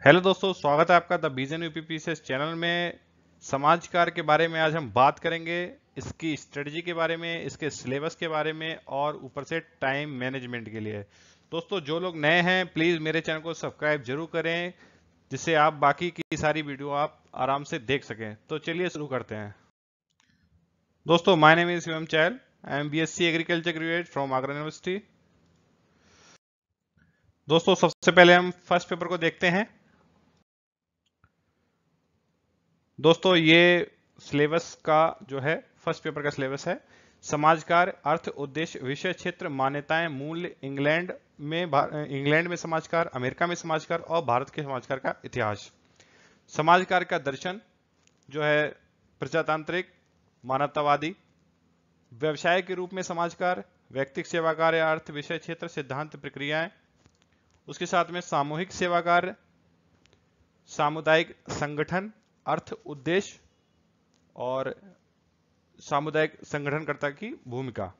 Hello दोस्तों, स्वागत है आपका द विजन यूपीपीसीएस चैनल में। समाज कार्य के बारे में आज हम बात करेंगे, इसकी स्ट्रेटजी के बारे में, इसके सिलेबस के बारे में और ऊपर से टाइम मैनेजमेंट के लिए। दोस्तों, जो लोग नए हैं प्लीज़ मेरे चैनल को सब्सक्राइब जरूर करें, जिससे आप बाकी की सारी वीडियो आप आराम से देख सकें। तो चलिए शुरू करते हैं। दोस्तों, my name is Shivam Chahal. I am BSc agriculture graduate from Agra university. दोस्तों, सबसे पहले हम फर्स्ट पेपर को देखते हैं। दोस्तों, ये सिलेबस का जो है फर्स्ट पेपर का सिलेबस है। समाज कार्य, अर्थ, उद्देश्य, विषय क्षेत्र, मान्यताएं, मूल्य, इंग्लैंड में समाज कार्य, अमेरिका में समाज कार्य और भारत के समाज कार्य का इतिहास। समाज कार्य का दर्शन जो है प्रजातांत्रिक, मानवतावादी। व्यवसाय के रूप में समाज कार्य, व्यक्तिगत सेवा कार्य, अर्थ, विषय क्षेत्र, सिद्धांत, प्रक्रियाएं। उसके साथ में सामूहिक सेवा कार्य, सामुदायिक संगठन, अर्थ, उद्देश्य और सामुदायिक संगठनकर्ता की भूमिका।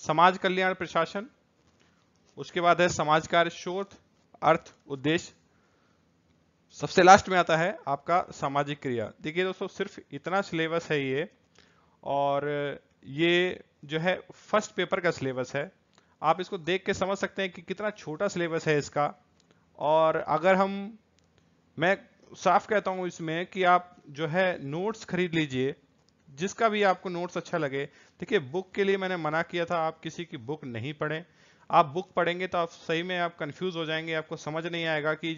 समाज कल्याण प्रशासन, उसके बाद है समाज कार्य शोध, अर्थ, उद्देश्य। सबसे लास्ट में आता है आपका सामाजिक क्रिया। देखिए दोस्तों, सिर्फ इतना सिलेबस है ये, और ये जो है फर्स्ट पेपर का सिलेबस है। आप इसको देख के समझ सकते हैं कि कितना छोटा सिलेबस है इसका। और अगर मैं साफ कहता हूं इसमें कि आप जो है नोट्स खरीद लीजिए, जिसका भी आपको नोट्स अच्छा लगे। देखिए, बुक के लिए मैंने मना किया था, आप किसी की बुक नहीं पढ़ें। आप बुक पढ़ेंगे तो आप सही में आप कंफ्यूज हो जाएंगे, आपको समझ नहीं आएगा कि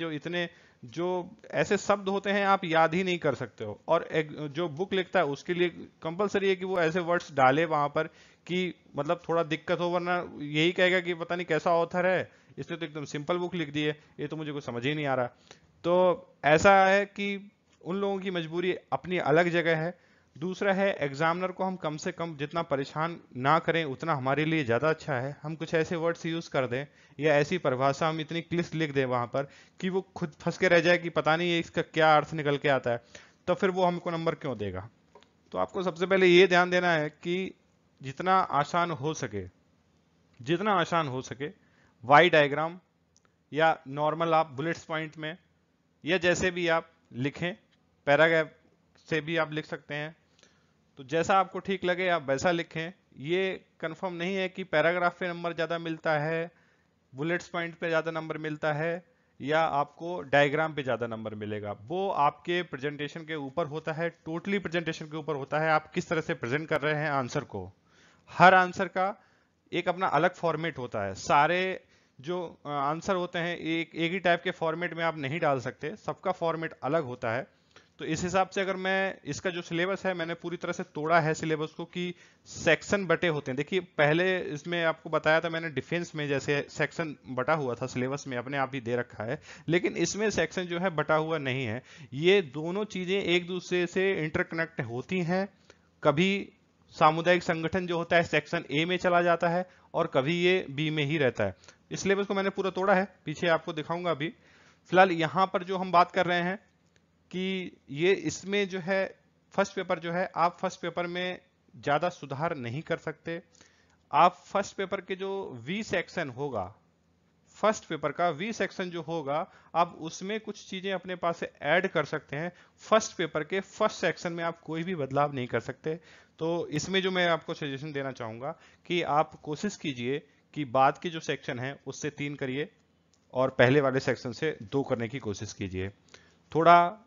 जो ऐसे शब्द होते हैं आप याद ही नहीं कर सकते हो। और जो बुक लिखता है उसके लिए कंपलसरी है कि वो ऐसे वर्ड्स डाले वहां पर कि मतलब थोड़ा दिक्कत हो, वरना यही कहेगा कि पता नहीं कैसा ऑथर है, इसने तो एकदम सिंपल बुक लिख दी है, ये तो मुझे कुछ समझ ही नहीं आ रहा। तो ऐसा है कि उन लोगों की मजबूरी अपनी अलग जगह है। दूसरा है, एग्जामिनर को हम कम से कम जितना परेशान ना करें उतना हमारे लिए ज़्यादा अच्छा है। हम कुछ ऐसे वर्ड्स यूज़ कर दें या ऐसी परिभाषा हम इतनी क्लिष्ट लिख दें वहां पर कि वो खुद फंस के रह जाए कि पता नहीं इसका क्या अर्थ निकल के आता है, तो फिर वो हमको नंबर क्यों देगा। तो आपको सबसे पहले ये ध्यान देना है कि जितना आसान हो सके, जितना आसान हो सके वाई डायग्राम या नॉर्मल आप बुलेट्स पॉइंट में या जैसे भी आप लिखें, पैराग्राफ से भी आप लिख सकते हैं। तो जैसा आपको ठीक लगे आप वैसा लिखें। ये कंफर्म नहीं है कि पैराग्राफ पे नंबर ज़्यादा मिलता है, बुलेट्स पॉइंट पे ज़्यादा नंबर मिलता है या आपको डायग्राम पे ज़्यादा नंबर मिलेगा। वो आपके प्रेजेंटेशन के ऊपर होता है, टोटली प्रेजेंटेशन के ऊपर होता है, आप किस तरह से प्रेजेंट कर रहे हैं आंसर को। हर आंसर का एक अपना अलग फॉर्मेट होता है। सारे जो आंसर होते हैं एक ही टाइप के फॉर्मेट में आप नहीं डाल सकते, सबका फॉर्मेट अलग होता है। तो इस हिसाब से अगर मैं इसका जो सिलेबस है मैंने पूरी तरह से तोड़ा है सिलेबस को कि सेक्शन बटे होते हैं। देखिए, पहले इसमें आपको बताया था मैंने डिफेंस में जैसे सेक्शन बटा हुआ था, सिलेबस में अपने आप ही दे रखा है, लेकिन इसमें सेक्शन जो है बटा हुआ नहीं है। ये दोनों चीजें एक दूसरे से इंटरकनेक्ट होती हैं। कभी सामुदायिक संगठन जो होता है सेक्शन ए में चला जाता है और कभी ये बी में ही रहता है। इस सिलेबस को मैंने पूरा तोड़ा है, पीछे आपको दिखाऊंगा अभी। फिलहाल यहां पर जो हम बात कर रहे हैं कि ये इसमें जो है फर्स्ट पेपर जो है, आप फर्स्ट पेपर में ज्यादा सुधार नहीं कर सकते। आप फर्स्ट पेपर के जो वी सेक्शन होगा, फर्स्ट पेपर का वी सेक्शन जो होगा, आप उसमें कुछ चीजें अपने पास से ऐड कर सकते हैं। फर्स्ट पेपर के फर्स्ट सेक्शन में आप कोई भी बदलाव नहीं कर सकते। तो इसमें जो मैं आपको सजेशन देना चाहूंगा कि आप कोशिश कीजिए कि बाद के जो सेक्शन है उससे 3 करिए और पहले वाले सेक्शन से 2 करने की कोशिश कीजिए। थोड़ा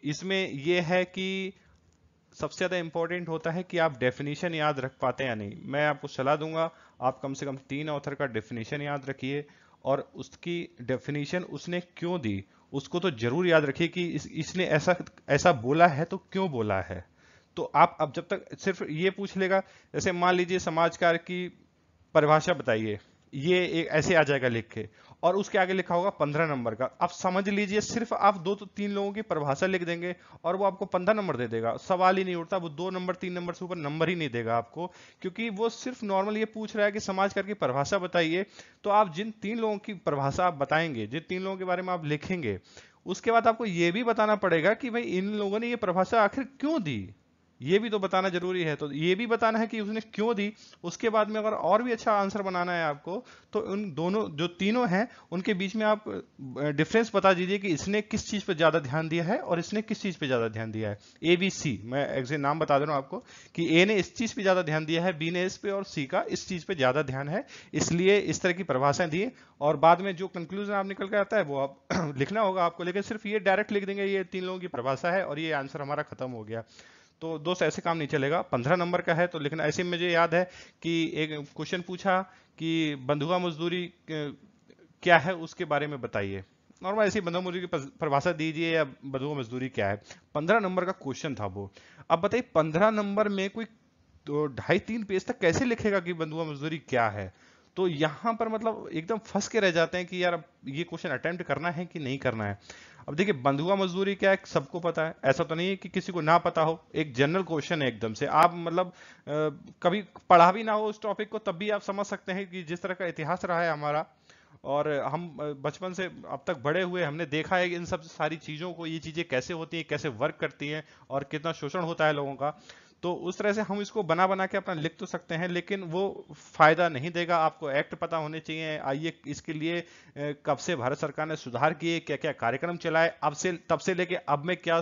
इसमें यह है कि सबसे ज्यादा इंपॉर्टेंट होता है कि आप डेफिनेशन याद रख पाते हैं या नहीं। मैं आपको सलाह दूंगा, आप कम से कम 3 ऑथर का डेफिनेशन याद रखिए और उसकी डेफिनेशन उसने क्यों दी उसको तो जरूर याद रखिए कि इसने ऐसा ऐसा बोला है तो क्यों बोला है। तो आप अब जब तक सिर्फ ये पूछ लेगा, जैसे मान लीजिए समाज कार्य की परिभाषा बताइए, ये एक ऐसे आ जाएगा लिख के और उसके आगे लिखा होगा 15 नंबर का। आप समझ लीजिए सिर्फ आप 2 तो 3 लोगों की परिभाषा लिख देंगे और वो आपको 15 नंबर दे देगा, सवाल ही नहीं उठता। वो 2 नंबर 3 नंबर से ऊपर नंबर ही नहीं देगा आपको, क्योंकि वो सिर्फ नॉर्मल ये पूछ रहा है कि समाज कार्य की परिभाषा बताइए। तो आप जिन 3 लोगों की परिभाषा आप बताएंगे, जिन 3 लोगों के बारे में आप लिखेंगे, उसके बाद आपको ये भी बताना पड़ेगा कि भाई इन लोगों ने ये परिभाषा आखिर क्यों दी। ये भी तो बताना जरूरी है। तो ये भी बताना है कि उसने क्यों दी। उसके बाद में अगर और भी अच्छा आंसर बनाना है आपको, तो उन दोनों जो तीनों हैं उनके बीच में आप डिफरेंस बता दीजिए कि इसने किस चीज पे ज्यादा ध्यान दिया है और इसने किस चीज पे ज्यादा ध्यान दिया है। ए बी सी, मैं एग्जैक्ट नाम बता दे रहा हूं आपको कि ए ने इस चीज पे ज्यादा ध्यान दिया है, बी ने इस पे, और सी का इस चीज पे ज्यादा ध्यान है, इसलिए इस तरह की परिभाषाएं दी। और बाद में जो कंक्लूजन आप निकल के आता है वो आप लिखना होगा आपको, लेकिन सिर्फ ये डायरेक्ट लिख देंगे ये तीन लोगों की परिभाषा है और ये आंसर हमारा खत्म हो गया। तो दोस्त ऐसे काम नहीं चलेगा। 15 नंबर का है तो लिखना। ऐसे मुझे याद है कि एक क्वेश्चन पूछा कि बंधुआ मजदूरी क्या है उसके बारे में बताइए। नॉर्मल ऐसी बंधुआ मजदूरी की परिभाषा दीजिए या बंधुआ मजदूरी क्या है। 15 नंबर का क्वेश्चन था वो। अब बताइए 15 नंबर में कोई तो 2.5-3 पेज तक कैसे लिखेगा कि बंधुआ मजदूरी क्या है। तो यहां पर मतलब एकदम फंस के रह जाते हैं कि यार अब ये क्वेश्चन अटेम्प्ट करना है कि नहीं करना है। अब देखिए बंधुआ मजदूरी क्या है सबको पता है, ऐसा तो नहीं है कि किसी को ना पता हो। एक जनरल क्वेश्चन है एकदम से, आप मतलब कभी पढ़ा भी ना हो उस टॉपिक को तब भी आप समझ सकते हैं कि जिस तरह का इतिहास रहा है हमारा, और हम बचपन से अब तक बड़े हुए हमने देखा है कि इन सब सारी चीजों को, ये चीजें कैसे होती हैं, कैसे वर्क करती हैं और कितना शोषण होता है लोगों का। तो उस तरह से हम इसको बना बना के अपना लिख तो सकते हैं, लेकिन वो फायदा नहीं देगा। आपको एक्ट पता होने चाहिए। आइए इसके लिए कब से भारत सरकार ने सुधार किए, क्या क्या कार्यक्रम चलाए, अब से तब से लेके अब में क्या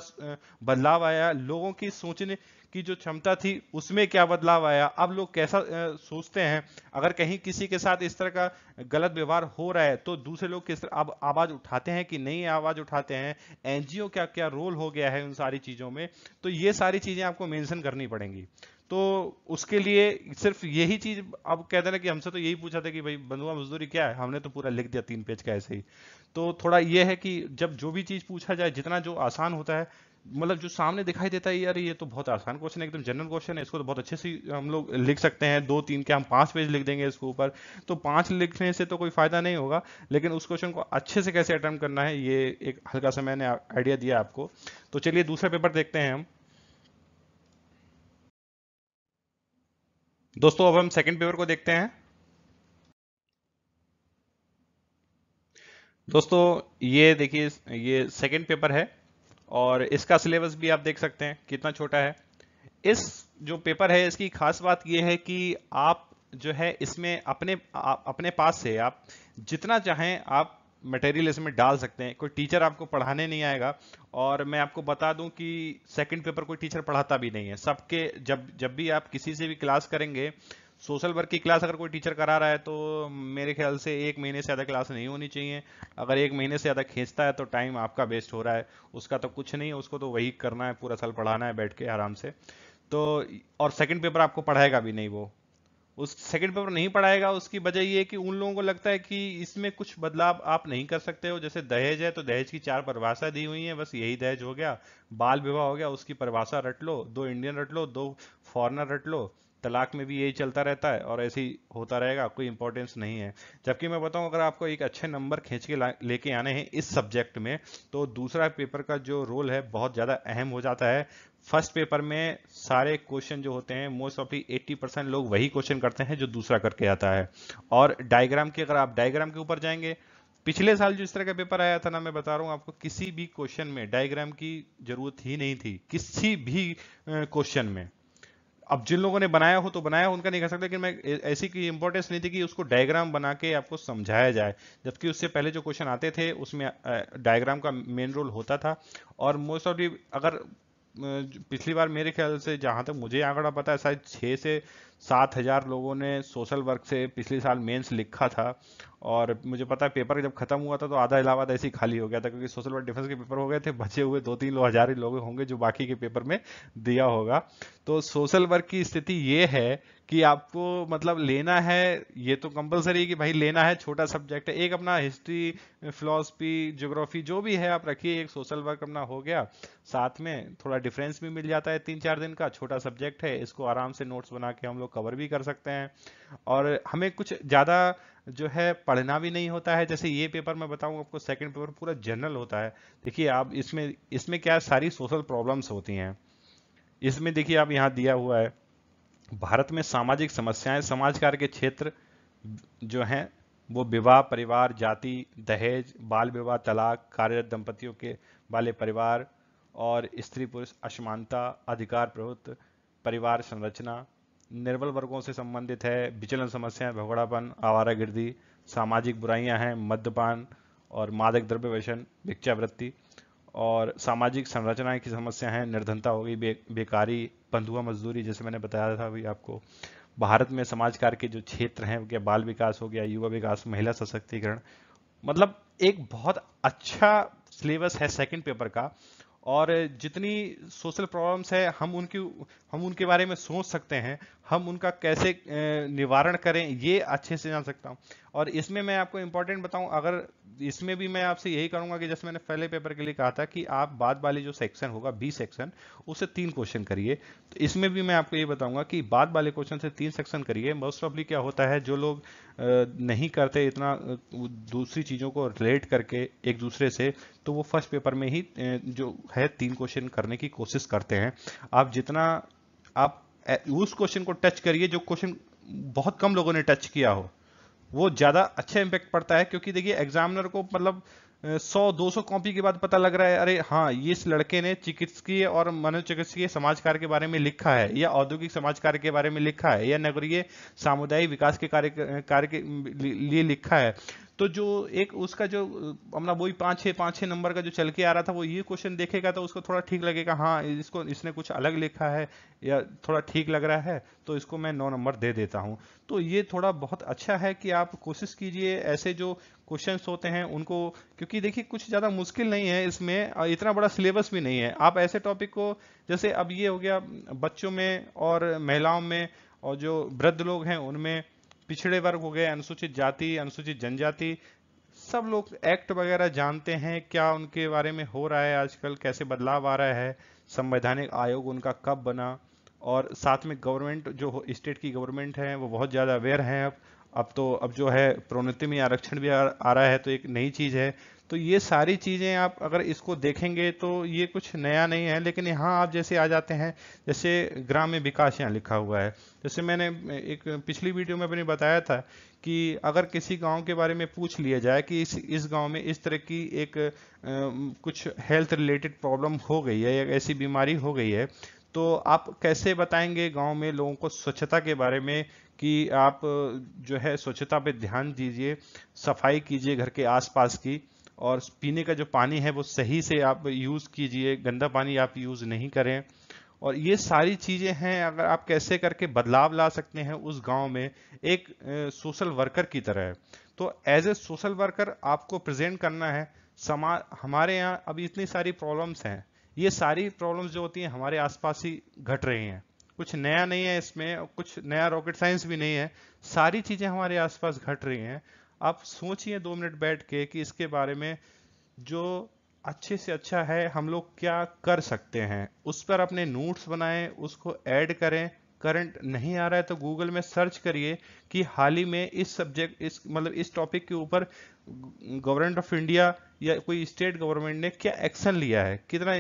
बदलाव आया, लोगों की सोचने की जो क्षमता थी उसमें क्या बदलाव आया, अब लोग कैसा सोचते हैं, अगर कहीं किसी के साथ इस तरह का गलत व्यवहार हो रहा है तो दूसरे लोग किस तरह अब आवाज उठाते हैं कि नहीं आवाज उठाते हैं, एनजीओ क्या क्या रोल हो गया है उन सारी चीजों में। तो ये सारी चीजें आपको मेंशन करनी पड़ेंगी। तो उसके लिए सिर्फ यही चीज अब कहते हैं कि हमसे तो यही पूछा था कि भाई बंधुआ मजदूरी क्या है, हमने तो पूरा लिख दिया 3 पेज का ऐसे ही। तो थोड़ा यह है कि जब जो भी चीज पूछा जाए, जितना जो आसान होता है, मतलब जो सामने दिखाई देता है यार ये तो बहुत आसान क्वेश्चन है, एकदम जनरल क्वेश्चन है, इसको तो बहुत अच्छे से हम लोग लिख सकते हैं, 2-3 के हम 5 पेज लिख देंगे इसके ऊपर। तो 5 लिखने से तो कोई फायदा नहीं होगा, लेकिन उस क्वेश्चन को अच्छे से कैसे अटेम्प्ट करना है ये एक हल्का सा मैंने आइडिया दिया आपको। तो चलिए दूसरा पेपर देखते हैं हम। दोस्तों अब हम सेकंड पेपर को देखते हैं। दोस्तों ये देखिए, ये सेकंड पेपर है और इसका सिलेबस भी आप देख सकते हैं कितना छोटा है। इस जो पेपर है इसकी खास बात यह है कि आप जो है इसमें अपने पास से आप जितना चाहें आप मटेरियल इसमें डाल सकते हैं। कोई टीचर आपको पढ़ाने नहीं आएगा। और मैं आपको बता दूं कि सेकंड पेपर कोई टीचर पढ़ाता भी नहीं है। सबके जब जब भी आप किसी से भी क्लास करेंगे, सोशल वर्क की क्लास अगर कोई टीचर करा रहा है तो मेरे ख्याल से 1 महीने से ज़्यादा क्लास नहीं होनी चाहिए। अगर 1 महीने से ज़्यादा खींचता है तो टाइम आपका वेस्ट हो रहा है, उसका तो कुछ नहीं है, उसको तो वही करना है, पूरा साल पढ़ाना है बैठ के आराम से। तो और सेकंड पेपर आपको पढ़ाएगा भी नहीं वो। उस सेकंड पेपर नहीं पढ़ाएगा, उसकी वजह ये है कि उन लोगों को लगता है कि इसमें कुछ बदलाव आप नहीं कर सकते हो। जैसे दहेज है तो दहेज की 4 परिभाषा दी हुई है, बस यही दहेज हो गया। बाल विवाह हो गया, उसकी परिभाषा रट लो, 2 इंडियन रट लो, 2 फॉरेनर रट लो। तलाक में भी यही चलता रहता है और ऐसे ही होता रहेगा, कोई इंपॉर्टेंस नहीं है। जबकि मैं बताऊं अगर आपको एक अच्छे नंबर खींच के लेके आने हैं इस सब्जेक्ट में, तो दूसरा पेपर का जो रोल है बहुत ज्यादा अहम हो जाता है। फर्स्ट पेपर में सारे क्वेश्चन जो होते हैं मोस्ट ऑफ 80% लोग वही क्वेश्चन करते हैं जो दूसरा करके आता है। और डायग्राम की, अगर आप डायग्राम के ऊपर जाएंगे, पिछले साल जो इस तरह का पेपर आया था ना, मैं बता रहा हूं आपको, किसी भी क्वेश्चन में डायग्राम की जरूरत ही नहीं थी, किसी भी क्वेश्चन में। अब जिन लोगों ने बनाया हो तो बनाया हो, उनका नहीं कह सकता, लेकिन मैं ऐसी की इंपॉर्टेंस नहीं थी कि उसको डायग्राम बना के आपको समझाया जाए। जबकि उससे पहले जो क्वेश्चन आते थे उसमें डायग्राम का मेन रोल होता था। और मोस्ट ऑफ अगर पिछली बार मेरे ख्याल से जहां तक मुझे आंकड़ा पता है शायद 6 से 7 हजार लोगों ने सोशल वर्क से पिछले साल मेंस लिखा था। और मुझे पता है पेपर जब खत्म हुआ था तो आधा इलाहाबाद ऐसे ही खाली हो गया था, क्योंकि सोशल वर्क डिफेंस के पेपर हो गए थे, बचे हुए 2-3 हजार ही लोग होंगे जो बाकी के पेपर में दिया होगा। तो सोशल वर्क की स्थिति ये है कि आपको मतलब लेना है, ये तो कंपलसरी है कि भाई लेना है, छोटा सब्जेक्ट है। एक अपना हिस्ट्री, फिलोसफी, ज्योग्राफी जो भी है आप रखिए, एक सोशल वर्क अपना हो गया, साथ में थोड़ा डिफरेंस भी मिल जाता है। 3-4 दिन का छोटा सब्जेक्ट है, इसको आराम से नोट्स बना के हम लोग कवर भी कर सकते हैं। और हमें कुछ ज्यादा जो है पढ़ना भी नहीं होता है। जैसे ये पेपर मैं बताऊं आपको, सेकंड पेपर पूरा जनरल होता है। देखिए आप इसमें इसमें क्या सारी सोशल प्रॉब्लम्स होती हैं। इसमें देखिए आप यहाँ दिया हुआ है, भारत में सामाजिक समस्याएं समाज कार्य के क्षेत्र जो हैं वो विवाह, परिवार, जाति, दहेज, बाल विवाह, तलाक, कार्यरत दंपतियों के वाले परिवार, और स्त्री पुरुष असमानता, अधिकार प्रभुत्व, परिवार संरचना, निर्बल वर्गों से संबंधित है, विचलन समस्याएं, भगोड़ापन, आवारागर्दी, सामाजिक बुराइयां हैं, मद्यपान और मादक द्रव्य व्यसन, भिक्षावृत्ति, और सामाजिक संरचना की समस्या है, निर्धनता हो गई, बेकारी, बंधुआ मजदूरी, जैसे मैंने बताया था अभी आपको। भारत में समाज कार्य के जो क्षेत्र हैं, वो क्या बाल विकास हो गया, युवा विकास, महिला सशक्तिकरण। मतलब एक बहुत अच्छा सिलेबस है सेकंड पेपर का। और जितनी सोशल प्रॉब्लम्स है हम उनके बारे में सोच सकते हैं, हम उनका कैसे निवारण करें, ये अच्छे से जान सकता हूँ। और इसमें मैं आपको इंपॉर्टेंट बताऊं, अगर इसमें भी मैं आपसे यही करूंगा कि जैसे मैंने पहले पेपर के लिए कहा था कि आप बाद वाली जो सेक्शन होगा बी सेक्शन, उससे 3 क्वेश्चन करिए। तो इसमें भी मैं आपको ये बताऊंगा कि बाद वाले क्वेश्चन से 3 सेक्शन करिए। मोस्ट ऑफली क्या होता है, जो लोग नहीं करते इतना दूसरी चीजों को रिलेट करके एक दूसरे से, तो वो फर्स्ट पेपर में ही जो है 3 क्वेश्चन करने की कोशिश करते हैं। आप जितना आप उस क्वेश्चन को टच करिए जो क्वेश्चन बहुत कम लोगों ने टच किया हो, वो ज्यादा अच्छा इंपैक्ट पड़ता है। क्योंकि देखिए एग्जामिनर को मतलब 100-200 कॉपी के बाद पता लग रहा है, अरे हाँ ये इस लड़के ने चिकित्सकीय और मनोचिकित्सकीय समाज कार्य के बारे में लिखा है, या औद्योगिक समाज कार्य के बारे में लिखा है, या नगरीय सामुदायिक विकास के कार्य के लिए लिखा है। तो जो एक उसका जो अपना वही 5-6 नंबर का जो चल के आ रहा था, वो ये क्वेश्चन देखेगा तो उसको थोड़ा ठीक लगेगा, हाँ इसको इसने कुछ अलग लिखा है या थोड़ा ठीक लग रहा है, तो इसको मैं 9 नंबर दे देता हूँ। तो ये थोड़ा बहुत अच्छा है कि आप कोशिश कीजिए ऐसे जो क्वेश्चंस होते हैं उनको, क्योंकि देखिए कुछ ज़्यादा मुश्किल नहीं है इसमें, इतना बड़ा सिलेबस भी नहीं है। आप ऐसे टॉपिक को, जैसे अब ये हो गया बच्चों में और महिलाओं में, और जो वृद्ध लोग हैं उनमें, पिछड़े वर्ग हो गए, अनुसूचित जाति, अनुसूचित जनजाति, सब लोग एक्ट वगैरह जानते हैं, क्या उनके बारे में हो रहा है आजकल, कैसे बदलाव आ रहा है, संवैधानिक आयोग उनका कब बना, और साथ में गवर्नमेंट जो स्टेट की गवर्नमेंट है वो बहुत ज़्यादा अवेयर है। अब जो है प्रोन्नति में आरक्षण भी आ रहा है, तो एक नई चीज़ है। तो ये सारी चीज़ें आप अगर इसको देखेंगे तो ये कुछ नया नहीं है। लेकिन यहाँ आप जैसे आ जाते हैं, जैसे ग्राम्य विकास यहाँ लिखा हुआ है, जैसे मैंने एक पिछली वीडियो में मैंने बताया था कि अगर किसी गांव के बारे में पूछ लिया जाए कि इस गांव में इस तरह की एक कुछ हेल्थ रिलेटेड प्रॉब्लम हो गई है या ऐसी बीमारी हो गई है, तो आप कैसे बताएंगे गांव में लोगों को स्वच्छता के बारे में कि आप जो है स्वच्छता पे ध्यान दीजिए, सफाई कीजिए घर के आसपास की, और पीने का जो पानी है वो सही से आप यूज कीजिए, गंदा पानी आप यूज नहीं करें। और ये सारी चीजें हैं, अगर आप कैसे करके बदलाव ला सकते हैं उस गांव में एक सोशल वर्कर की तरह। तो एज ए सोशल वर्कर आपको प्रेजेंट करना है। हमारे यहाँ अभी इतनी सारी प्रॉब्लम्स हैं, ये सारी प्रॉब्लम्स जो होती हैं हमारे आसपास ही घट रही हैं, कुछ नया नहीं है इसमें, कुछ नया रॉकेट साइंस भी नहीं है, सारी चीजें हमारे आसपास घट रही हैं। आप सोचिए 2 मिनट बैठ के कि इसके बारे में जो अच्छे से अच्छा है हम लोग क्या कर सकते हैं, उस पर अपने नोट्स बनाएं, उसको ऐड करें। करंट नहीं आ रहा है तो गूगल में सर्च करिए कि हाल ही में इस सब्जेक्ट इस टॉपिक के ऊपर गवर्नमेंट ऑफ इंडिया या कोई स्टेट गवर्नमेंट ने क्या एक्शन लिया है, कितना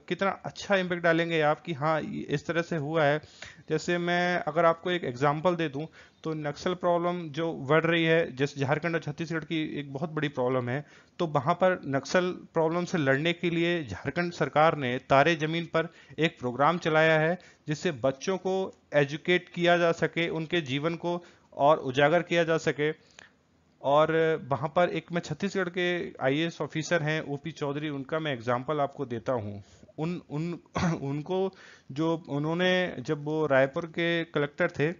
कितना अच्छा इम्पैक्ट डालेंगे आप कि हाँ इस तरह से हुआ है। जैसे मैं अगर आपको एक एग्जांपल दे दूं, तो नक्सल प्रॉब्लम जो बढ़ रही है, जैसे झारखंड और छत्तीसगढ़ की एक बहुत बड़ी प्रॉब्लम है, तो वहां पर नक्सल प्रॉब्लम से लड़ने के लिए झारखंड सरकार ने तारे जमीन पर एक प्रोग्राम चलाया है, जिससे बच्चों को एजुकेट किया जा सके, उनके जीवन को और उजागर किया जा सके। और वहां पर एक मैं छत्तीसगढ़ के आईएएस ऑफिसर हैं ओपी चौधरी, उनका मैं एग्जांपल आपको देता हूं। उन उन उनको जो उन्होंने जब वो रायपुर के कलेक्टर थे,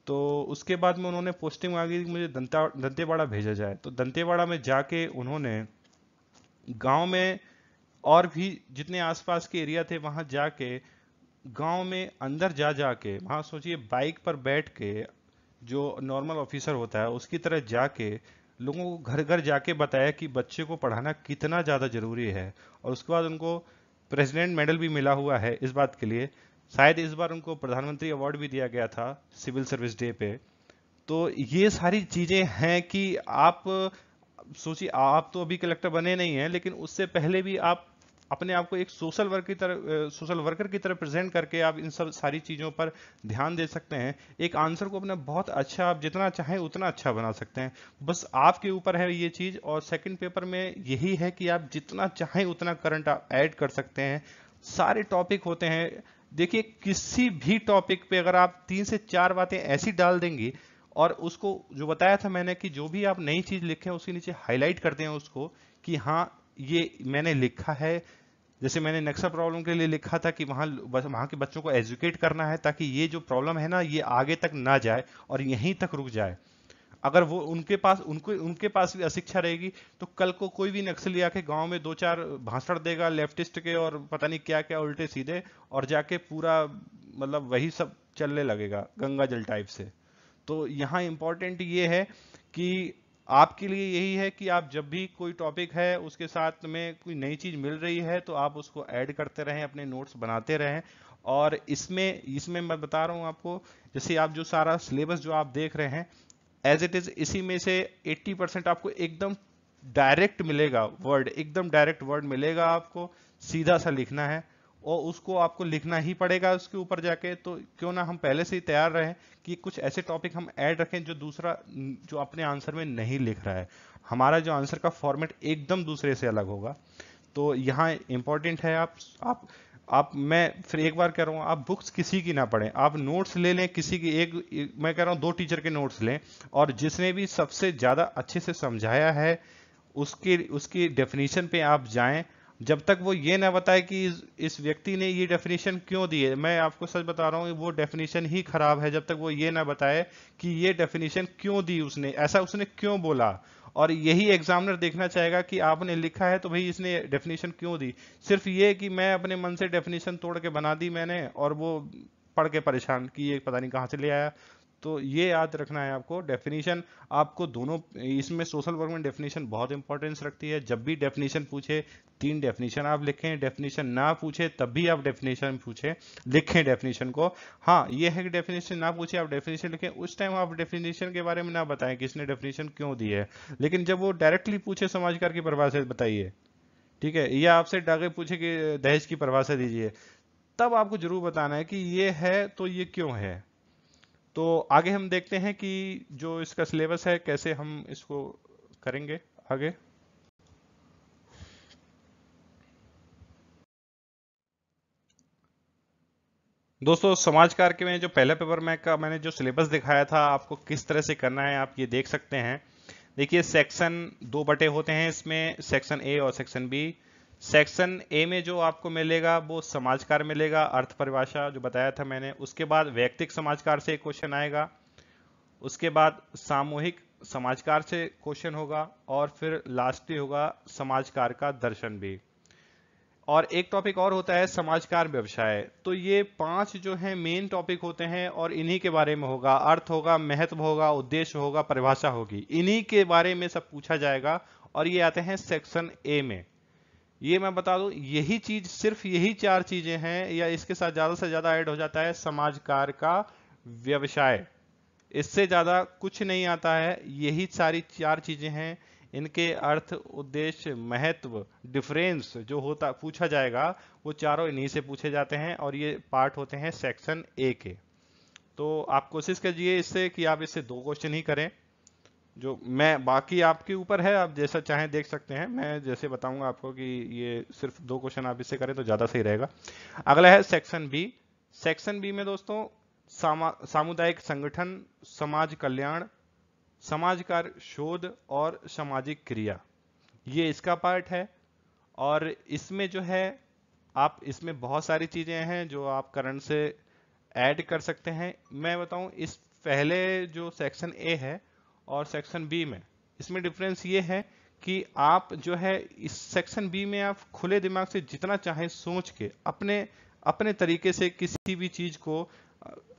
तो उसके बाद में उन्होंने पोस्टिंग मांगी कि मुझे दंतेवाड़ा भेजा जाए। तो दंतेवाड़ा में जाके उन्होंने गांव में और भी जितने आसपास के एरिया थे वहां जाके, गांव में अंदर जा जाके, वहां सोचिए बाइक पर बैठ के जो नॉर्मल ऑफिसर होता है उसकी तरह जाके लोगों को घर घर जाके बताया कि बच्चे को पढ़ाना कितना ज़्यादा जरूरी है। और उसके बाद उनको प्रेसिडेंट मेडल भी मिला हुआ है इस बात के लिए। शायद इस बार उनको प्रधानमंत्री अवार्ड भी दिया गया था सिविल सर्विस डे पे। तो ये सारी चीजें हैं कि आप सोचिए, आप तो अभी कलेक्टर बने नहीं हैं, लेकिन उससे पहले भी आप अपने आप को एक सोशल वर्कर की तरह प्रेजेंट करके आप इन सब सारी चीजों पर ध्यान दे सकते हैं। एक आंसर को अपना बहुत अच्छा, आप जितना चाहें उतना अच्छा बना सकते हैं, बस आपके ऊपर है ये चीज। और सेकंड पेपर में यही है कि आप जितना चाहें उतना करंट ऐड कर सकते हैं, सारे टॉपिक होते हैं। देखिए किसी भी टॉपिक पे अगर आप 3 से 4 बातें ऐसी डाल देंगी, और उसको जो बताया था मैंने कि जो भी आप नई चीज लिखे हैं उसके नीचे हाईलाइट कर दें उसको, कि हाँ ये मैंने लिखा है। जैसे मैंने नक्शा प्रॉब्लम के लिए लिखा था कि वहां के बच्चों को एजुकेट करना है ताकि ये जो प्रॉब्लम है ना ये आगे तक ना जाए और यहीं तक रुक जाए। अगर वो उनके पास भी अशिक्षा रहेगी तो कल को कोई भी नक्सली आके गांव में 2-4 भाषण देगा लेफ्टिस्ट के और पता नहीं क्या क्या उल्टे सीधे, और जाके पूरा मतलब वही सब चलने लगेगा गंगा जल टाइप से। तो यहाँ इंपॉर्टेंट ये है कि आपके लिए यही है कि आप जब भी कोई टॉपिक है उसके साथ में कोई नई चीज मिल रही है तो आप उसको ऐड करते रहें, अपने नोट्स बनाते रहें। और इसमें इसमें मैं बता रहा हूँ आपको, जैसे आप जो सारा सिलेबस जो आप देख रहे हैं एज इट इज, इसी में से 80% आपको एकदम डायरेक्ट मिलेगा वर्ड, एकदम डायरेक्ट वर्ड मिलेगा आपको, सीधा सा लिखना है और उसको आपको लिखना ही पड़ेगा उसके ऊपर जाके। तो क्यों ना हम पहले से ही तैयार रहें कि कुछ ऐसे टॉपिक हम ऐड रखें जो दूसरा जो अपने आंसर में नहीं लिख रहा है, हमारा जो आंसर का फॉर्मेट एकदम दूसरे से अलग होगा। तो यहाँ इंपॉर्टेंट है आप मैं फिर एक बार कह रहा हूँ, आप बुक्स किसी की ना पढ़ें, आप नोट्स ले लें किसी की मैं कह रहा हूँ 2 टीचर के नोट्स लें, और जिसने भी सबसे ज्यादा अच्छे से समझाया है उसकी उसकी डेफिनेशन पे आप जाएं। जब तक वो ये ना बताए कि इस व्यक्ति ने ये डेफिनेशन क्यों दी है, मैं आपको सच बता रहा हूँ वो डेफिनेशन ही खराब है जब तक वो ये ना बताए कि ये डेफिनेशन क्यों दी, उसने ऐसा उसने क्यों बोला। और यही एग्जामिनर देखना चाहेगा कि आपने लिखा है तो भाई इसने डेफिनेशन क्यों दी। सिर्फ ये कि मैं अपने मन से डेफिनेशन तोड़ के बना दी मैंने और वो पढ़ के परेशान कि ये पता नहीं कहाँ से ले आया। तो ये याद रखना है आपको, डेफिनेशन आपको दोनों इसमें सोशल वर्क में डेफिनेशन बहुत इंपॉर्टेंस रखती है। जब भी डेफिनेशन पूछे 3 डेफिनेशन आप लिखें, डेफिनेशन ना पूछे तब भी आप डेफिनेशन पूछे लिखें डेफिनेशन को। हाँ ये है कि डेफिनेशन ना पूछे आप डेफिनेशन लिखें, उस टाइम आप डेफिनेशन के बारे में ना बताएं कि इसने डेफिनेशन क्यों दी है। लेकिन जब वो डायरेक्टली पूछे समाजकार की परिभाषा बताइए, ठीक है, या आपसे डाके पूछे कि दहेज की परिभाषा दीजिए, तब आपको जरूर बताना है कि ये है तो ये क्यों है। तो आगे हम देखते हैं कि जो इसका सिलेबस है कैसे हम इसको करेंगे आगे। दोस्तों समाजकार के में जो पहला पेपर में का मैंने जो सिलेबस दिखाया था आपको किस तरह से करना है आप ये देख सकते हैं। देखिए सेक्शन 2 बटे होते हैं इसमें, सेक्शन ए और सेक्शन बी। सेक्शन ए में जो आपको मिलेगा वो समाजकार मिलेगा, अर्थ परिभाषा जो बताया था मैंने, उसके बाद वैयक्तिक समाजकार से एक क्वेश्चन आएगा, उसके बाद सामूहिक समाजकार से क्वेश्चन होगा, और फिर लास्टली होगा समाजकार का दर्शन भी। और एक टॉपिक और होता है समाजकार व्यवसाय। तो ये 5 जो है मेन टॉपिक होते हैं और इन्हीं के बारे में होगा, अर्थ होगा, महत्व होगा, उद्देश्य होगा, परिभाषा होगी, इन्हीं के बारे में सब पूछा जाएगा। और ये आते हैं सेक्शन ए में। ये मैं बता दूं यही चीज, सिर्फ यही 4 चीजें हैं या इसके साथ ज्यादा से ज्यादा ऐड हो जाता है समाजकार का व्यवसाय, इससे ज्यादा कुछ नहीं आता है। यही सारी 4 चीजें हैं, इनके अर्थ, उद्देश्य, महत्व, डिफरेंस जो होता पूछा जाएगा वो चारों इन्हीं से पूछे जाते हैं, और ये पार्ट होते हैं सेक्शन ए के। तो आप कोशिश कीजिए इससे कि आप इससे 2 क्वेश्चन ही करें, जो मैं बाकी आपके ऊपर है, आप जैसा चाहें देख सकते हैं, मैं जैसे बताऊंगा आपको कि ये सिर्फ 2 क्वेश्चन आप इससे करें तो ज्यादा सही रहेगा। अगला है सेक्शन बी। सेक्शन बी में दोस्तों सामुदायिक संगठन, समाज कल्याण, समाजकार शोध और सामाजिक क्रिया, ये इसका पार्ट है। और इसमें जो है आप इसमें बहुत सारी चीजें हैं जो आप करंट से ऐड कर सकते हैं। मैं बताऊं इस पहले जो सेक्शन ए है और सेक्शन बी में, इसमें डिफरेंस ये है कि आप जो है इस सेक्शन बी में आप खुले दिमाग से जितना चाहे सोच के अपने अपने तरीके से किसी भी चीज को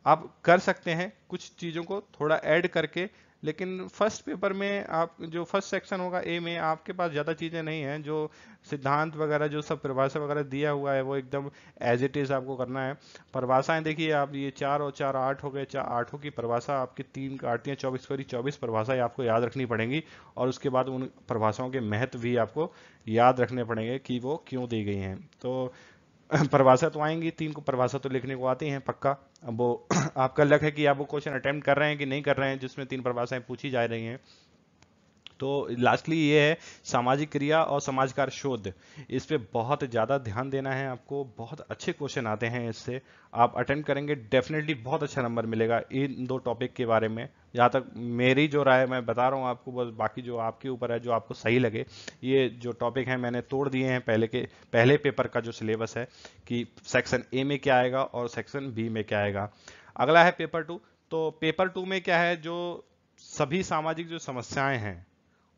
आप कर सकते हैं, कुछ चीजों को थोड़ा ऐड करके। लेकिन फर्स्ट पेपर में आप जो फर्स्ट सेक्शन होगा ए में, आपके पास ज्यादा चीजें नहीं हैं, जो सिद्धांत वगैरह जो सब परिभाषा वगैरह दिया हुआ है वो एकदम एज इट इज आपको करना है। परिभाषाएं देखिए आप, ये 4 और 4 8 हो गए, 8 की परिभाषा आपकी 3 काटती है 24 करी 24 परिभाषाएं आपको याद रखनी पड़ेंगी। और उसके बाद उन परिभाषाओं के महत्व भी आपको याद रखने पड़ेंगे कि वो क्यों दी गई हैं। तो परिभाषा तो आएंगी, 3 को परिभाषा तो लिखने को आती हैं पक्का। अब वो आपका लक है कि आप वो क्वेश्चन अटेम्प्ट कर रहे हैं कि नहीं कर रहे हैं जिसमें 3 परिभाषाएं पूछी जा रही हैं। तो लास्टली ये है सामाजिक क्रिया और समाज कार्य शोध, इस पे बहुत ज़्यादा ध्यान देना है आपको। बहुत अच्छे क्वेश्चन आते हैं इससे, आप अटेम्प्ट करेंगे डेफिनेटली बहुत अच्छा नंबर मिलेगा इन दो टॉपिक के बारे में। जहाँ तक मेरी जो राय मैं बता रहा हूँ आपको, बस बाकी जो आपके ऊपर है, जो आपको सही लगे। ये जो टॉपिक है मैंने तोड़ दिए हैं पहले पेपर का जो सिलेबस है, कि सेक्शन ए में क्या आएगा और सेक्शन बी में क्या आएगा। अगला है पेपर 2। तो पेपर 2 में क्या है, जो सभी सामाजिक जो समस्याएं हैं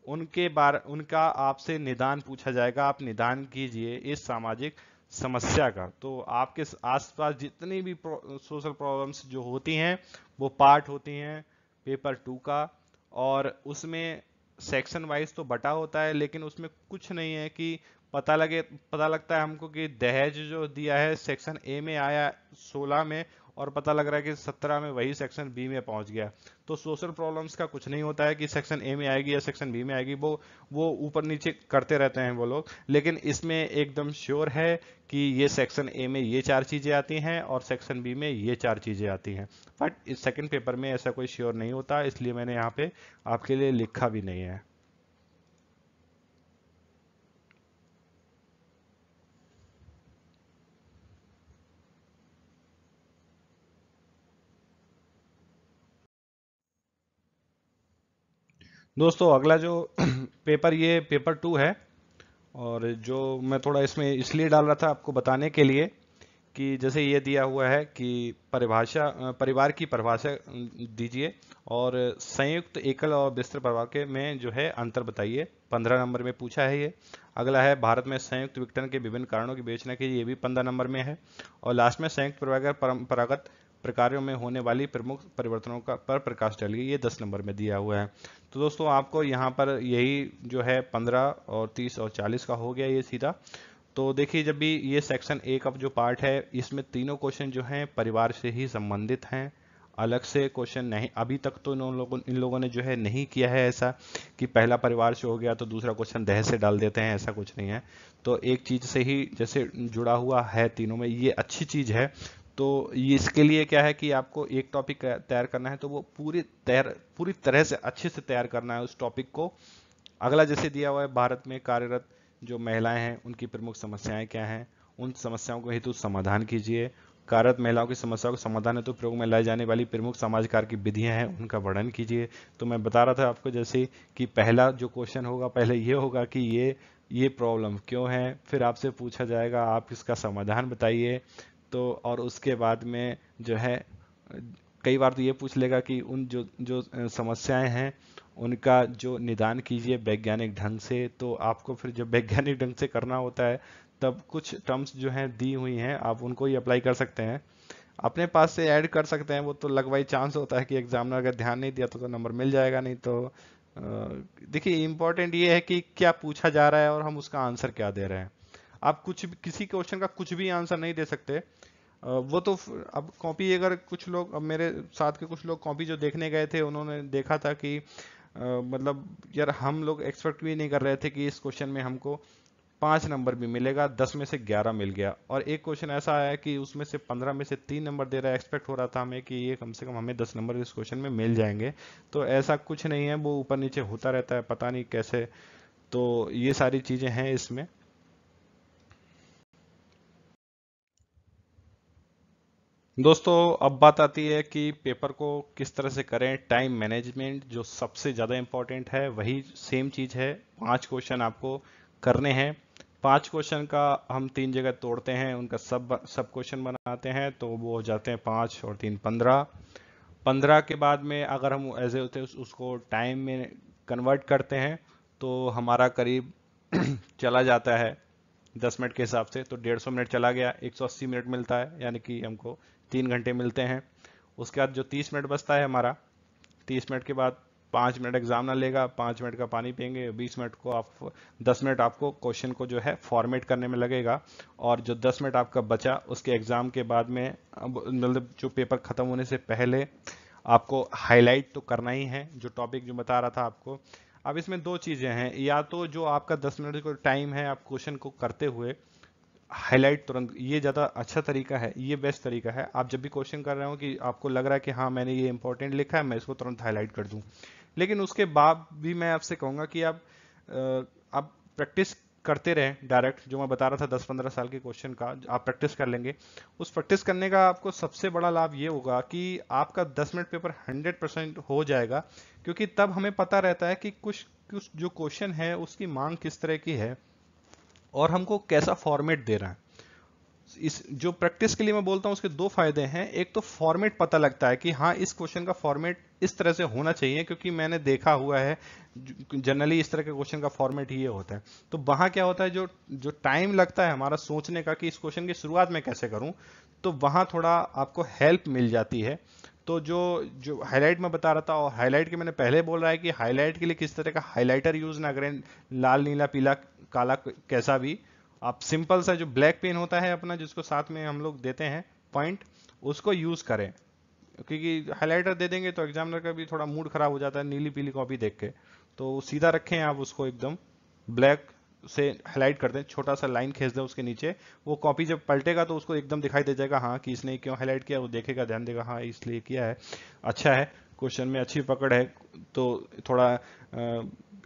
उनका आपसे निदान पूछा जाएगा। आप निदान कीजिए इस सामाजिक समस्या का। तो आपके आसपास जितनी भी सोशल प्रॉब्लम्स जो होती हैं वो पार्ट होती हैं पेपर 2 का। और उसमें सेक्शन वाइज तो बटा होता है, लेकिन उसमें कुछ नहीं है कि पता लगता है हमको कि दहेज जो दिया है सेक्शन ए में आया 16 में, और पता लग रहा है कि 17 में वही सेक्शन बी में पहुंच गया। तो सोशल प्रॉब्लम्स का कुछ नहीं होता है कि सेक्शन ए में आएगी या सेक्शन बी में आएगी, वो ऊपर नीचे करते रहते हैं वो लोग। लेकिन इसमें एकदम श्योर है कि ये सेक्शन ए में ये 4 चीजें आती हैं और सेक्शन बी में ये 4 चीजें आती हैं। बट इस सेकंड पेपर में ऐसा कोई श्योर नहीं होता, इसलिए मैंने यहाँ पे आपके लिए लिखा भी नहीं है। दोस्तों अगला जो पेपर, ये पेपर 2 है। और जो मैं थोड़ा इसमें इसलिए डाल रहा था आपको बताने के लिए कि जैसे ये दिया हुआ है कि परिवार की परिभाषा दीजिए, और संयुक्त एकल और विस्तृत परिवार के में जो है अंतर बताइए। 15 नंबर में पूछा है ये। अगला है भारत में संयुक्त विघटन के विभिन्न कारणों की विवेचना की, ये भी 15 नंबर में है। और लास्ट में संयुक्त परिवार के परंपरागत प्रकारों में होने वाली प्रमुख परिवर्तनों का पर प्रकाश डालिए, ये 10 नंबर में दिया हुआ है। तो दोस्तों आपको यहाँ पर यही जो है 15 और 30 और 40 का हो गया ये सीधा। तो देखिए, जब भी ये सेक्शन ए का जो पार्ट है, इसमें तीनों क्वेश्चन जो हैं परिवार से ही संबंधित हैं। अलग से क्वेश्चन नहीं, अभी तक तो इन लोगों ने जो है नहीं किया है ऐसा कि पहला परिवार से हो गया तो दूसरा क्वेश्चन दहेज से डाल देते हैं, ऐसा कुछ नहीं है। तो एक चीज से ही जैसे जुड़ा हुआ है तीनों में, ये अच्छी चीज है। तो ये इसके लिए क्या है कि आपको एक टॉपिक तैयार करना है तो वो पूरी तरह से अच्छे से तैयार करना है उस टॉपिक को। अगला जैसे दिया हुआ है, भारत में कार्यरत जो महिलाएं हैं उनकी प्रमुख समस्याएं क्या हैं, उन समस्याओं को हेतु समाधान कीजिए। कार्यरत महिलाओं की समस्याओं को समाधान हेतु प्रयोग में लाई जाने वाली प्रमुख समाज कार्य की विधियां हैं, उनका वर्णन कीजिए। तो मैं बता रहा था आपको जैसे कि पहला जो क्वेश्चन होगा, पहले ये होगा कि ये प्रॉब्लम क्यों है, फिर आपसे पूछा जाएगा आप इसका समाधान बताइए। तो और उसके बाद में जो है कई बार तो ये पूछ लेगा कि उन जो जो समस्याएं हैं उनका जो निदान कीजिए वैज्ञानिक ढंग से। तो आपको फिर जब वैज्ञानिक ढंग से करना होता है, तब कुछ टर्म्स जो हैं दी हुई हैं, आप उनको ही अप्लाई कर सकते हैं, अपने पास से ऐड कर सकते हैं। वो तो लगवाई चांस होता है कि एग्जामिनर अगर ध्यान नहीं दिया तो नंबर मिल जाएगा, नहीं तो देखिए इंपॉर्टेंट ये है कि क्या पूछा जा रहा है और हम उसका आंसर क्या दे रहे हैं। आप कुछ किसी क्वेश्चन का कुछ भी आंसर नहीं दे सकते। वो तो अब कॉपी, अगर कुछ लोग, अब मेरे साथ के कुछ लोग कॉपी जो देखने गए थे उन्होंने देखा था कि मतलब यार हम लोग एक्सपेक्ट भी नहीं कर रहे थे कि इस क्वेश्चन में हमको 5 नंबर भी मिलेगा, 10 में से 11 मिल गया। और एक क्वेश्चन ऐसा आया कि उसमें से 15 में से 3 नंबर दे रहा है। एक्सपेक्ट हो रहा था हमें कि ये कम से कम हमें 10 नंबर इस क्वेश्चन में मिल जाएंगे। तो ऐसा कुछ नहीं है, वो ऊपर नीचे होता रहता है, पता नहीं कैसे। तो ये सारी चीजें हैं इसमें। दोस्तों अब बात आती है कि पेपर को किस तरह से करें। टाइम मैनेजमेंट जो सबसे ज़्यादा इंपॉर्टेंट है, वही सेम चीज़ है। 5 क्वेश्चन आपको करने हैं। 5 क्वेश्चन का हम 3 जगह तोड़ते हैं, उनका सब सब क्वेश्चन बनाते हैं, तो वो हो जाते हैं 5 और 3 15। 15 के बाद में अगर हम ऐसे होते हैं उसको टाइम में कन्वर्ट करते हैं, तो हमारा करीब चला जाता है 10 मिनट के हिसाब से, तो 150 मिनट चला गया, 180 मिनट मिलता है, यानी कि हमको 3 घंटे मिलते हैं। उसके बाद जो 30 मिनट बचता है हमारा, 30 मिनट के बाद 5 मिनट एग्जाम ना लेगा, 5 मिनट का पानी पियेंगे, 20 मिनट को आप 10 मिनट आपको क्वेश्चन को जो है फॉर्मेट करने में लगेगा। और जो 10 मिनट आपका बचा उसके एग्जाम के बाद में, मतलब जो पेपर खत्म होने से पहले आपको हाईलाइट तो करना ही है, जो टॉपिक जो बता रहा था आपको। अब इसमें दो चीजें हैं, या तो जो आपका 10 मिनट का टाइम है आप क्वेश्चन को करते हुए हाईलाइट तुरंत, ये ज़्यादा अच्छा तरीका है, ये बेस्ट तरीका है। आप जब भी क्वेश्चन कर रहे हो कि आपको लग रहा है कि हाँ मैंने ये इंपॉर्टेंट लिखा है, मैं इसको तुरंत हाईलाइट कर दूं, लेकिन उसके बाद भी मैं आपसे कहूँगा कि आप प्रैक्टिस करते रहें। डायरेक्ट जो मैं बता रहा था 10-15 साल के क्वेश्चन का आप प्रैक्टिस कर लेंगे। उस प्रैक्टिस करने का आपको सबसे बड़ा लाभ ये होगा कि आपका 10 मिनट पेपर 100% हो जाएगा, क्योंकि तब हमें पता रहता है कि कुछ कुछ जो क्वेश्चन है उसकी मांग किस तरह की है और हमको कैसा फॉर्मेट दे रहा है। इस जो प्रैक्टिस के लिए मैं बोलता हूं उसके दो फायदे हैं। एक तो फॉर्मेट पता लगता है कि हाँ इस क्वेश्चन का फॉर्मेट इस तरह से होना चाहिए, क्योंकि मैंने देखा हुआ है जनरली इस तरह के क्वेश्चन का फॉर्मेट ये होता है। तो वहां क्या होता है, जो जो टाइम लगता है हमारा सोचने का कि इस क्वेश्चन की शुरुआत में कैसे करूं, तो वहां थोड़ा आपको हेल्प मिल जाती है। तो जो जो हाईलाइट मैं बता रहा था, और हाईलाइट के मैंने पहले बोल रहा है कि हाईलाइट के लिए किस तरह का हाईलाइटर यूज ना करें, लाल नीला पीला काला कैसा भी। आप सिंपल सा जो ब्लैक पेन होता है अपना, जिसको साथ में हम लोग देते हैं पॉइंट, उसको यूज करें, क्योंकि हाइलाइटर दे देंगे तो एग्जामिनर का भी थोड़ा मूड खराब हो जाता है नीली पीली कॉपी देख के। तो सीधा रखें आप उसको, एकदम ब्लैक से हाईलाइट कर दें, छोटा सा लाइन खींच दें उसके नीचे। वो कॉपी जब पलटेगा तो उसको एकदम दिखाई दे जाएगा हाँ कि इसने क्यों हाईलाइट किया, वो देखेगा, ध्यान देगा हाँ इसलिए किया है, अच्छा है, क्वेश्चन में अच्छी पकड़ है। तो थोड़ा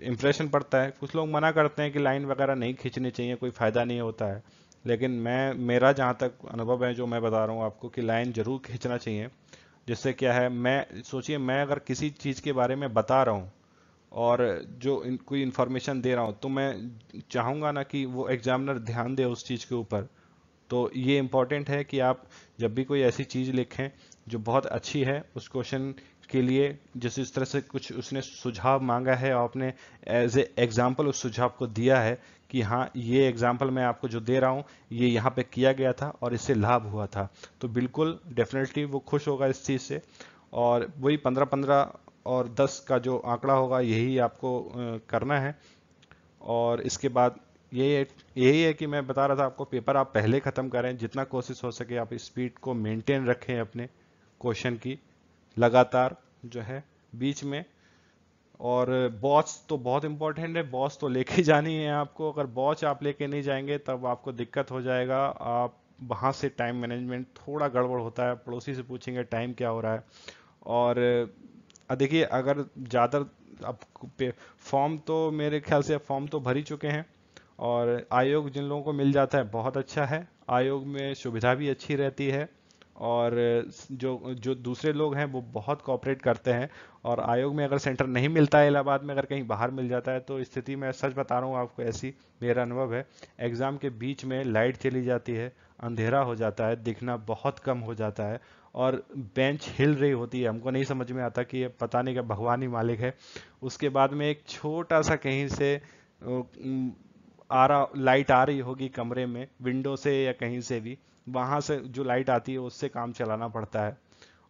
इम्प्रेशन पड़ता है। कुछ लोग मना करते हैं कि लाइन वगैरह नहीं खींचनी चाहिए, कोई फायदा नहीं होता है, लेकिन मेरा जहाँ तक अनुभव है जो मैं बता रहा हूँ आपको कि लाइन जरूर खींचना चाहिए। जिससे क्या है, मैं सोचिए मैं अगर किसी चीज़ के बारे में बता रहा हूँ और कोई इन्फॉर्मेशन दे रहा हूँ, तो मैं चाहूँगा ना कि वो एग्जामिनर ध्यान दे उस चीज़ के ऊपर। तो ये इम्पॉर्टेंट है कि आप जब भी कोई ऐसी चीज़ लिखें जो बहुत अच्छी है उस क्वेश्चन के लिए, जैसे इस तरह से कुछ उसने सुझाव मांगा है और आपने एज ए एग्जाम्पल उस सुझाव को दिया है कि हाँ ये एग्जाम्पल मैं आपको जो दे रहा हूँ ये यहाँ पे किया गया था और इससे लाभ हुआ था, तो बिल्कुल डेफिनेटली वो खुश होगा इस चीज़ से। और वही 15-15 और 10 का जो आंकड़ा होगा यही आपको करना है। और इसके बाद यही है कि मैं बता रहा था आपको, पेपर आप पहले ख़त्म करें, जितना कोशिश हो सके आप स्पीड को मेंटेन रखें अपने क्वेश्चन की लगातार जो है बीच में। और बॉच तो बहुत इंपॉर्टेंट है, बॉच तो लेके जानी है आपको। अगर बॉच आप लेके नहीं जाएंगे तब आपको दिक्कत हो जाएगा। आप वहाँ से टाइम मैनेजमेंट थोड़ा गड़बड़ होता है, पड़ोसी से पूछेंगे टाइम क्या हो रहा है। और देखिए अगर ज़्यादा अब फॉर्म तो मेरे ख्याल से फॉर्म तो भर ही चुके हैं, और आयोग जिन लोगों को मिल जाता है बहुत अच्छा है, आयोग में सुविधा भी अच्छी रहती है, और जो जो दूसरे लोग हैं वो बहुत कोऑपरेट करते हैं। और आयोग में अगर सेंटर नहीं मिलता है इलाहाबाद में, अगर कहीं बाहर मिल जाता है, तो स्थिति मैं सच बता रहा हूँ आपको, ऐसी मेरा अनुभव है, एग्जाम के बीच में लाइट चली जाती है, अंधेरा हो जाता है, दिखना बहुत कम हो जाता है, और बेंच हिल रही होती है, हमको नहीं समझ में आता कि ये पता नहीं क्या भगवान ही मालिक है। उसके बाद में एक छोटा सा कहीं से आ रहा लाइट आ रही होगी कमरे में, विंडो से या कहीं से भी, वहां से जो लाइट आती है उससे काम चलाना पड़ता है।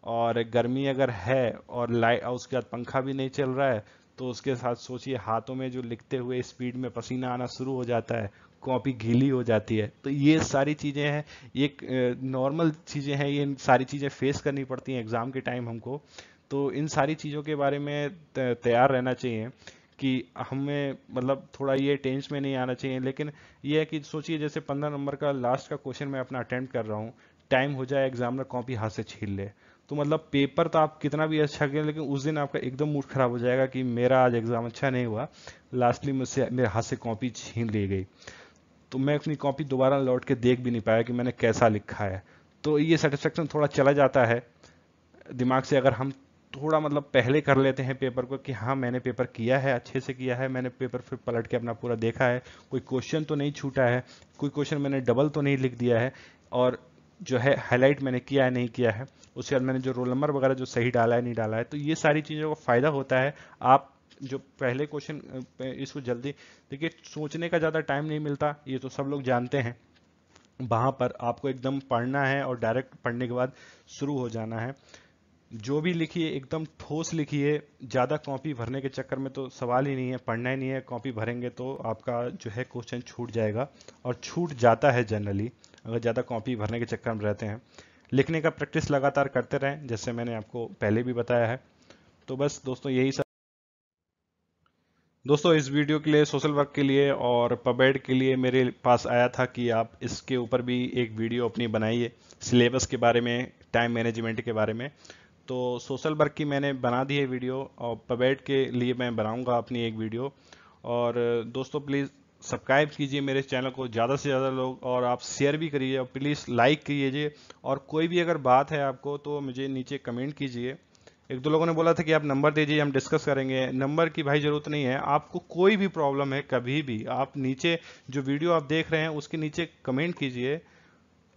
और गर्मी अगर है और लाइट, उसके बाद पंखा भी नहीं चल रहा है, तो उसके साथ सोचिए हाथों में जो लिखते हुए स्पीड में पसीना आना शुरू हो जाता है, कॉपी गीली हो जाती है। तो ये सारी चीजें हैं, ये नॉर्मल चीजें हैं, ये सारी चीजें फेस करनी पड़ती हैं एग्जाम के टाइम हमको। तो इन सारी चीजों के बारे में तैयार रहना चाहिए कि हमें मतलब थोड़ा ये टेंस में नहीं आना चाहिए। लेकिन ये है कि सोचिए जैसे 15 नंबर का लास्ट का क्वेश्चन मैं अपना अटेम्प्ट कर रहा हूँ, टाइम हो जाए, एग्जामिनर कॉपी हाथ से छीन ले, तो मतलब पेपर तो आप कितना भी अच्छा करें, लेकिन उस दिन आपका एकदम मूड खराब हो जाएगा कि मेरा आज एग्जाम अच्छा नहीं हुआ, लास्टली मुझसे मेरे हाथ से कॉपी छीन ली गई, तो मैं अपनी कॉपी दोबारा लौट के देख भी नहीं पाया कि मैंने कैसा लिखा है। तो ये सेटिस्फेक्शन थोड़ा चला जाता है दिमाग से, अगर हम थोड़ा मतलब पहले कर लेते हैं पेपर को कि हाँ मैंने पेपर किया है, अच्छे से किया है, मैंने पेपर फिर पलट के अपना पूरा देखा है, कोई क्वेश्चन तो नहीं छूटा है, कोई क्वेश्चन मैंने डबल तो नहीं लिख दिया है, और जो है हाईलाइट मैंने किया है नहीं किया है, उसके बाद मैंने जो रोल नंबर वगैरह जो सही डाला है नहीं डाला है। तो ये सारी चीज़ों का फायदा होता है। आप जो पहले क्वेश्चन इसको जल्दी देखिए, सोचने का ज़्यादा टाइम नहीं मिलता, ये तो सब लोग जानते हैं। वहां पर आपको एकदम पढ़ना है और डायरेक्ट पढ़ने के बाद शुरू हो जाना है। जो भी लिखिए एकदम ठोस लिखिए, ज़्यादा कॉपी भरने के चक्कर में तो सवाल ही नहीं है, पढ़ना ही नहीं है। कॉपी भरेंगे तो आपका जो है क्वेश्चन छूट जाएगा, और छूट जाता है जनरली अगर ज़्यादा कॉपी भरने के चक्कर में रहते हैं। लिखने का प्रैक्टिस लगातार करते रहें, जैसे मैंने आपको पहले भी बताया है। तो बस दोस्तों यही सब। दोस्तों इस वीडियो के लिए, सोशल वर्क के लिए और पबेड के लिए मेरे पास आया था कि आप इसके ऊपर भी एक वीडियो अपनी बनाइए, सिलेबस के बारे में, टाइम मैनेजमेंट के बारे में। तो सोशल वर्क की मैंने बना दी है वीडियो, और पबेट के लिए मैं बनाऊंगा अपनी एक वीडियो। और दोस्तों प्लीज़ सब्सक्राइब कीजिए मेरे चैनल को ज़्यादा से ज़्यादा लोग, और आप शेयर भी करिए, और प्लीज़ लाइक कीजिए। और कोई भी अगर बात है आपको तो मुझे नीचे कमेंट कीजिए। एक दो लोगों ने बोला था कि आप नंबर दीजिए, हम डिस्कस करेंगे। नंबर की भाई ज़रूरत नहीं है। आपको कोई भी प्रॉब्लम है कभी भी, आप नीचे जो वीडियो आप देख रहे हैं उसके नीचे कमेंट कीजिए,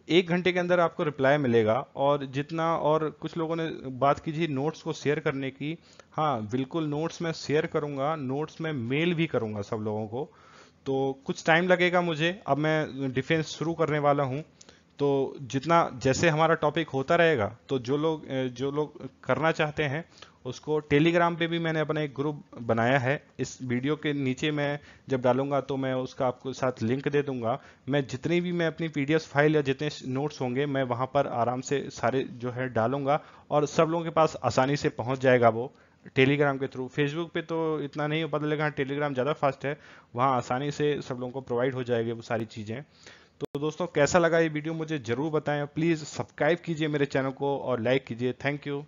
1 घंटे के अंदर आपको रिप्लाई मिलेगा। और जितना, और कुछ लोगों ने बात की थी नोट्स को शेयर करने की, हाँ बिल्कुल नोट्स मैं शेयर करूंगा, नोट्स में मेल भी करूंगा सब लोगों को। तो कुछ टाइम लगेगा मुझे, अब मैं डिफेंस शुरू करने वाला हूँ। तो जितना जैसे हमारा टॉपिक होता रहेगा, तो जो लोग करना चाहते हैं उसको, टेलीग्राम पे भी मैंने अपना एक ग्रुप बनाया है। इस वीडियो के नीचे मैं जब डालूंगा तो मैं उसका आपको साथ लिंक दे दूंगा। मैं जितनी भी मैं अपनी पीडीएफ फाइल या जितने नोट्स होंगे मैं वहां पर आराम से सारे जो है डालूंगा, और सब लोगों के पास आसानी से पहुंच जाएगा वो टेलीग्राम के थ्रू। फेसबुक पे तो इतना नहीं हो पाता, लेकिन टेलीग्राम ज़्यादा फास्ट है, वहाँ आसानी से सब लोगों को प्रोवाइड हो जाएगी वो सारी चीज़ें। तो दोस्तों कैसा लगा ये वीडियो मुझे ज़रूर बताएं, प्लीज़ सब्सक्राइब कीजिए मेरे चैनल को और लाइक कीजिए। Thank you.